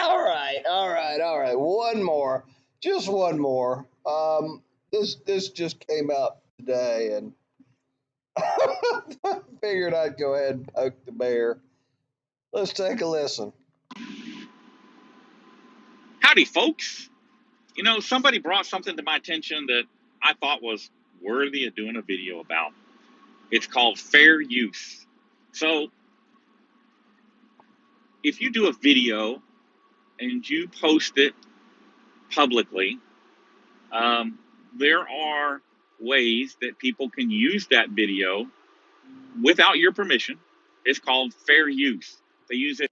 all right. One more, just one more. This just came out today, and figured I'd go ahead and poke the bear. Let's take a listen. Howdy, folks. You know, somebody brought something to my attention that I thought was worthy of doing a video about. It's called fair use. So, if you do a video and you post it publicly, there are ways that people can use that video without your permission. It's called fair use. They use it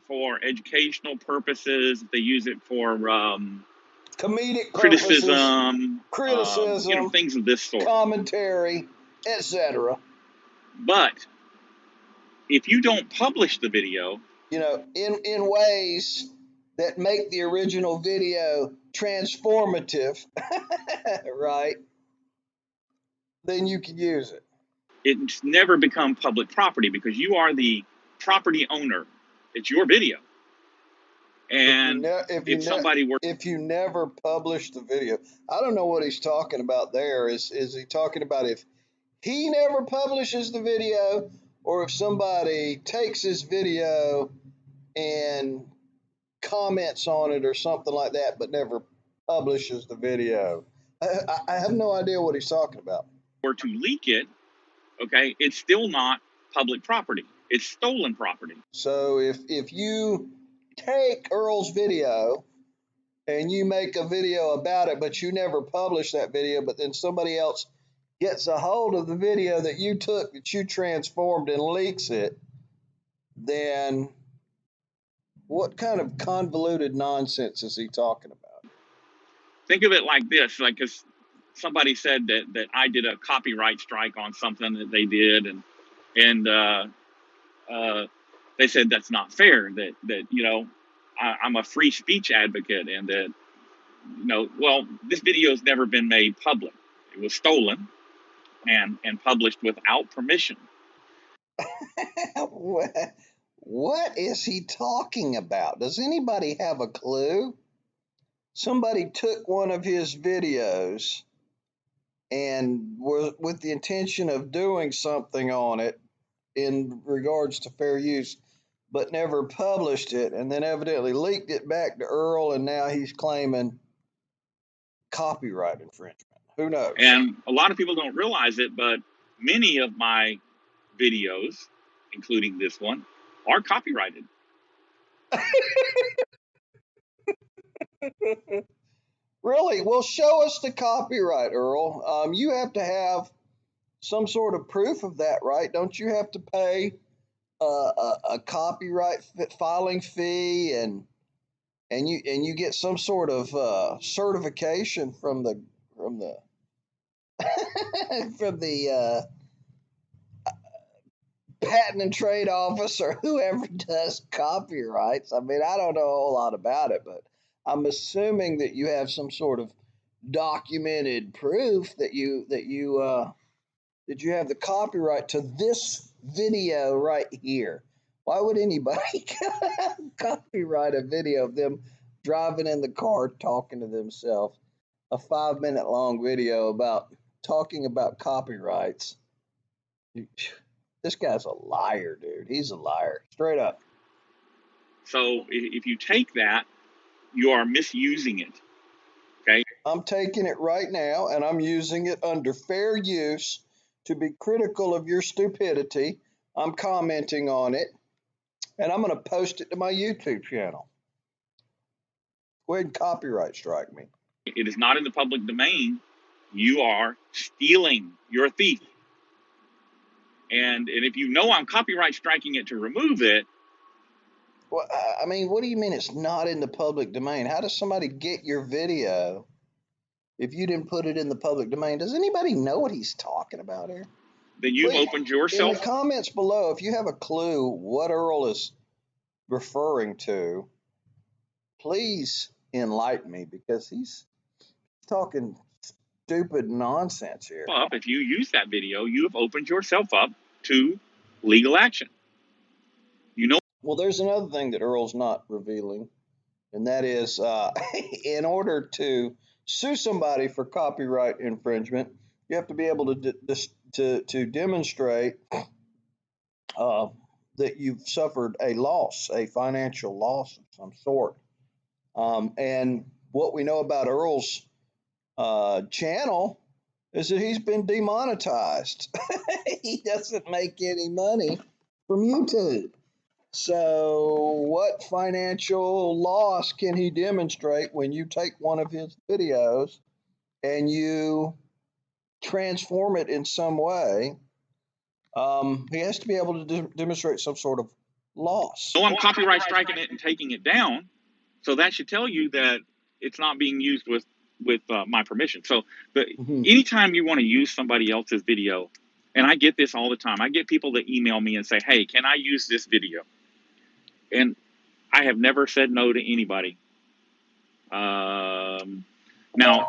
for educational purposes. They use it for Comedic purposes, criticism, things of this sort. Commentary, etc. But if you don't publish the video, in ways that make the original video transformative, right? Then you can use it. It's never become public property because you are the property owner. It's your video. And if you never publish the video, I don't know what he's talking about there. Is he talking about if he never publishes the video, or if somebody takes his video and comments on it or something like that, but never publishes the video? I have no idea what he's talking about. Or to leak it, okay, it's still not public property. It's stolen property. So if you take Earl's video and you make a video about it, but you never publish that video, but then somebody else gets a hold of the video that you took, that you transformed, and leaks it, then what kind of convoluted nonsense is he talking about? Think of it like this, like, because somebody said that I did a copyright strike on something that they did, and they said that's not fair, that I'm a free speech advocate, and that, well, this video has never been made public. It was stolen and published without permission. What is he talking about? Does anybody have a clue? Somebody took one of his videos and was with the intention of doing something on it in regards to fair use, but never published it, and then evidently leaked it back to Earl, and now he's claiming copyright infringement. Who knows? And a lot of people don't realize it, but many of my videos, including this one, are copyrighted. Really? Well, show us the copyright, Earl. You have to have some sort of proof of that, right? Don't you have to pay a copyright filing fee, and you get some sort of certification from the from the patent and trade office, or whoever does copyrights? I mean, I don't know a whole lot about it, but I'm assuming that you have some sort of documented proof that you have the copyright to this video right here. Why would anybody copyright a video of them driving in the car talking to themselves? A 5-minute long video about talking about copyrights. This guy's a liar, dude. He's a liar, straight up. So if you take that, you are misusing it. Okay? I'm taking it right now, and I'm using it under fair use to be critical of your stupidity. I'm commenting on it, and I'm going to post it to my YouTube channel. Go ahead and copyright strike me. It is not in the public domain. You are stealing. You're a thief. And if you know I'm copyright striking it to remove it. Well, I mean, what do you mean it's not in the public domain? How does somebody get your video if you didn't put it in the public domain? Does anybody know what he's talking about here? Then you've opened yourself. In the comments below, if you have a clue what Earl is referring to, please enlighten me, because he's talking stupid nonsense here. If you use that video, you have opened yourself up to legal action. Well, there's another thing that Earl's not revealing, and that is in order to sue somebody for copyright infringement, you have to be able to demonstrate uh, that you've suffered a loss, a financial loss of some sort. And what we know about Earl's channel is that he's been demonetized. He doesn't make any money from YouTube. So, what financial loss can he demonstrate when you take one of his videos and you transform it in some way? He has to be able to demonstrate some sort of loss. So I'm copyright striking it and taking it down. So that should tell you that it's not being used with my permission. So, but Mhm. anytime you want to use somebody else's video, and I get this all the time, I get people that email me and say, "Hey, can I use this video?" And I have never said no to anybody. Now,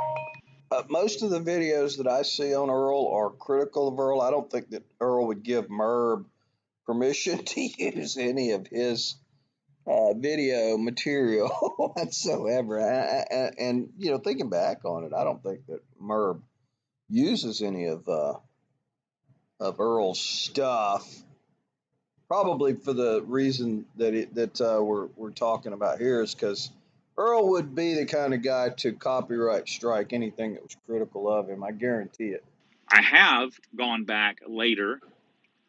Most of the videos that I see on Earl are critical of Earl. I don't think that Earl would give Merb permission to use any of his video material whatsoever. And thinking back on it, I don't think that Merb uses any of Earl's stuff. Probably for the reason that we're talking about here is because Earl would be the kind of guy to copyright strike anything that was critical of him. I guarantee it. I have gone back later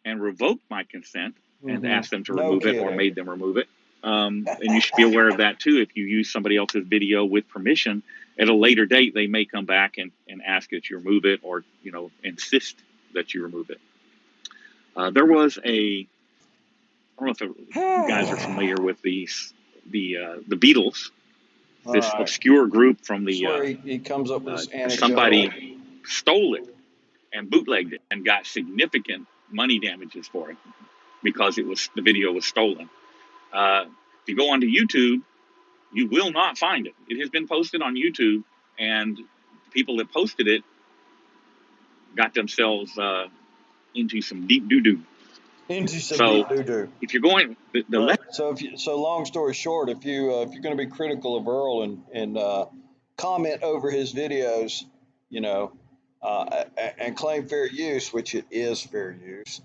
and revoked my consent and Hmm. asked them to No remove it or kidding. made them remove it. And you should be aware of that too. If you use somebody else's video with permission, at a later date, they may come back and ask that you remove it or, insist that you remove it. There was I don't know if you guys are familiar with the Beatles, All this right. obscure group from This is the, where he comes up with this anecdotal. somebody stole it and bootlegged it and got significant money damages for it because the video was stolen. If you go onto YouTube, you will not find it. It has been posted on YouTube, and people that posted it got themselves into some deep doo doo. Into some So deep doo doo. if you're going, Right. So long story short, if you're going to be critical of Earl and comment over his videos, you know, and claim fair use, which it is fair use,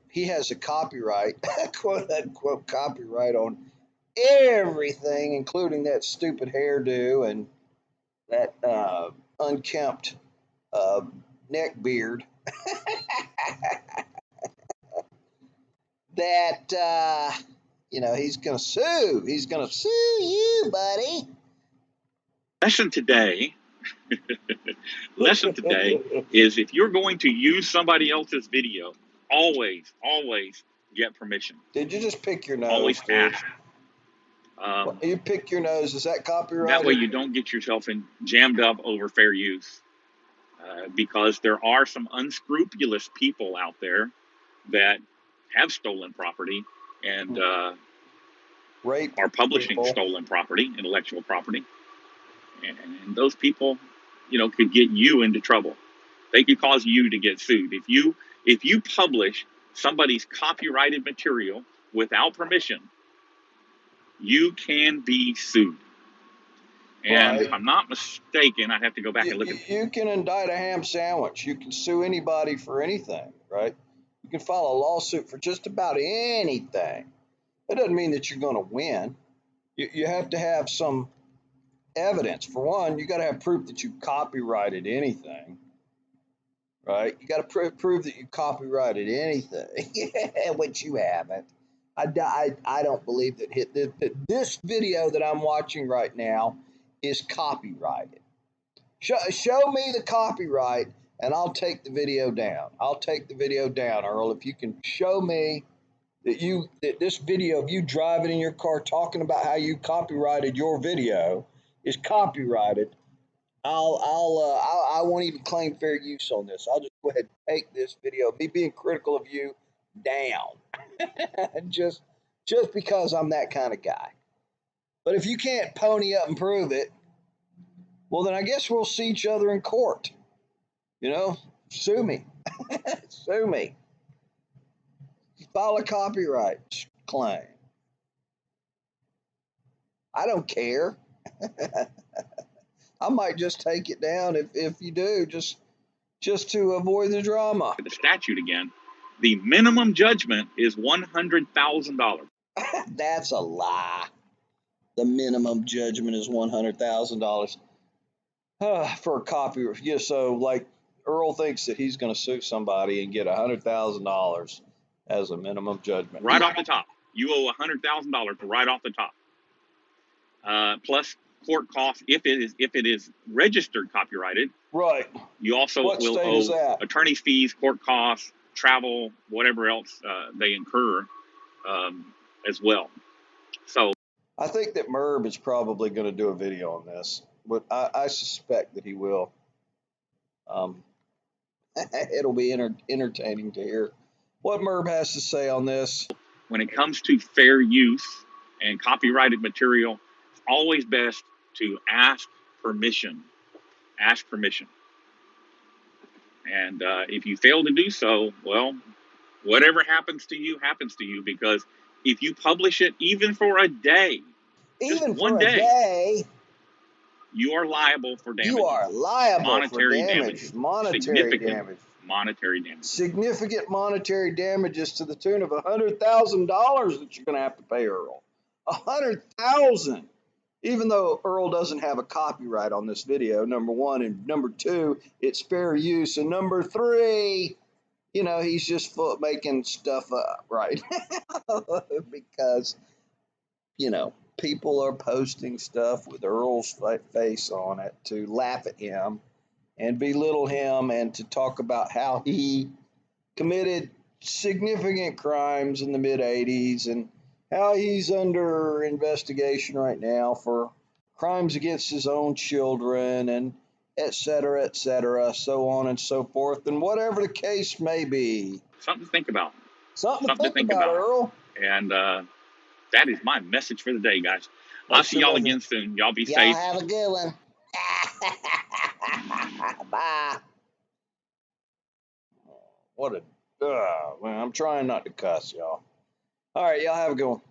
he has a copyright, quote unquote copyright on everything, including that stupid hairdo and that unkempt uh, neck beard that he's gonna sue. He's gonna sue you, buddy. lesson today, lesson today is if you're going to use somebody else's video, always get permission. Did you just pick your nose, Always dude? ask. You pick your nose. Is that That way copyrighted? you don't get yourself jammed up over fair use. Because there are some unscrupulous people out there that have stolen property and Rape are publishing people. stolen property, intellectual property, and those people, could get you into trouble. They could cause you to get sued if you publish somebody's copyrighted material without permission. You can be sued. And Right. if I'm not mistaken, I have to go back and look at. You can indict a ham sandwich. You can sue anybody for anything, right? You can file a lawsuit for just about anything. That doesn't mean that you're going to win. You have to have some evidence. For one, you got to have proof that you copyrighted anything, right? You got to prove that you copyrighted anything, which you haven't. I don't believe that this video that I'm watching right now is copyrighted. Show me the copyright and I'll take the video down. I'll take the video down, Earl. If you can show me that this video of you driving in your car talking about how you copyrighted your video is copyrighted, I won't even claim fair use on this. I'll just go ahead and take this video of me being critical of you down. just because I'm that kind of guy. But if you can't pony up and prove it, well then I guess we'll see each other in court. Sue me. Sue me. File a copyright claim. I don't care. I might just take it down if you do, just to avoid the drama. The statute again. The minimum judgment is $100,000. That's a lie. The minimum judgment is $100,000 for a copy. Yeah, so like Earl thinks that he's going to sue somebody and get $100,000 as a minimum judgment. Right off the top, you owe $100,000 right off the top, plus court costs if it is registered copyrighted. Right. You also What will state is owe that? attorney's fees, court costs, travel, whatever else they incur as well. So I think that Merb is probably going to do a video on this, but I suspect that he will. It'll be entertaining to hear what Merb has to say on this. when it comes to fair use and copyrighted material, it's always best to ask permission. Ask permission. And if you fail to do so, well, whatever happens to you, because if you publish it even for a day, Even just one for a day, day, you are liable for damages. you are liable monetary for damages. monetary Significant damage. monetary damages. Significant monetary damages to the tune of $100,000 that you're going to have to pay Earl. $100,000. Even though Earl doesn't have a copyright on this video, number one, and number two, it's fair use, and number three, he's just making stuff up, right? Because people are posting stuff with Earl's face on it to laugh at him and belittle him and to talk about how he committed significant crimes in the mid 80s and how he's under investigation right now for crimes against his own children and et cetera, so on and so forth, and whatever the case may be. Something to think about. Something to think about, Earl. And that is my message for the day, guys. I'll see y'all again soon. Y'all be safe. Y'all have a good one. Bye. What a... man, I'm trying not to cuss, y'all. All right, y'all have a good one.